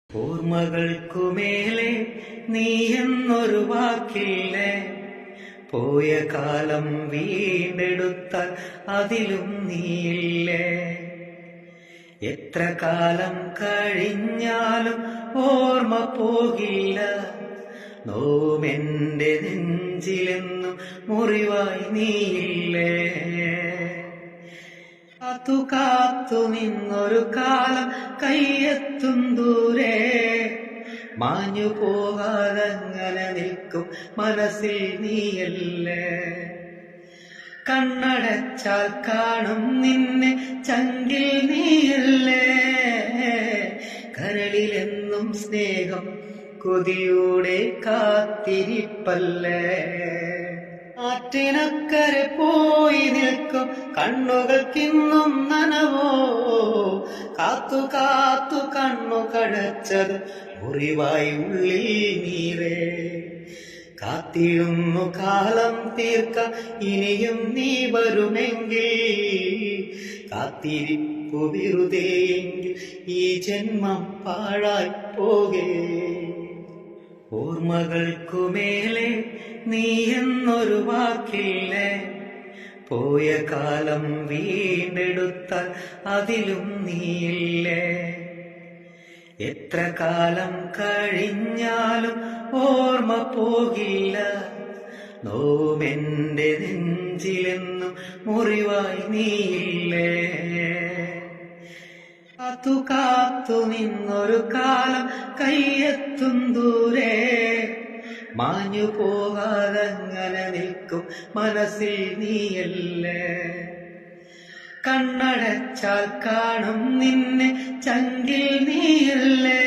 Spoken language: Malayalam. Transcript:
ഓർമ്മകൾക്കുമേലെ നീ എന്നൊരു വാക്കില്ലേ, പോയ കാലം വീണ്ടെടുത്താൽ അതിലും നീയില്ലേ. എത്ര കാലം കഴിഞ്ഞാലും ഓർമ്മ പോകില്ല, നോവെന്റെ നെഞ്ചിലെന്നും മുറിവായി നീയില്ലേ. കാത്തു കാത്തു നിന്നൊരു കാലം കയ്യെത്തും ദൂരെ, മാഞ്ഞു പോകാതങ്ങനെ നിൽക്കും മനസ്സിൽ നീയല്ലേ. കണ്ണടച്ചാൽ കാണും നിന്നെ ചങ്കിൽ നീയല്ലേ, കരളിലെന്നും സ്നേഹം കൊതിയോടെ കാത്തിരിപ്പല്ലേ. ആറ്റിനക്കരെ പോയി നിൽക്കും കണ്ണുകൾക്കിന്നും നനവോ, കാത്തു കാത്തു കണ്ണു കടച്ചത് മുറിവായി ഉള്ളിൽ നീരേ. കാത്തിരുന്നു കാലം തീർക്ക ഇനിയും നീ വരുമെങ്കിൽ, കാത്തിരിപ്പു വെറുതെയെങ്കിൽ ഈ ജന്മം പാഴായി പോകേ. ഓർമ്മകൾക്കുമേലെ നീ എന്നൊരു വാക്കില്ലേ, പോയ കാലം വീണ്ടെടുത്താൽ അതിലും നീയില്ലേ. എത്ര കാലം കഴിഞ്ഞാലും ഓർമ്മ പോകില്ല, നോവെന്റെ നെഞ്ചിലെന്നും മുറിവായി നീയില്ലേ. കാത്തു കാത്തു നിന്നൊരു കാലം കയ്യെത്തും ദൂരെ, മാഞ്ഞു പോകാതങ്ങനെ നിൽക്കും മനസ്സിൽ നീയല്ലേ. കണ്ണടച്ചാൽ കാണും നിന്നെ ചങ്കിൽ നീയല്ലേ,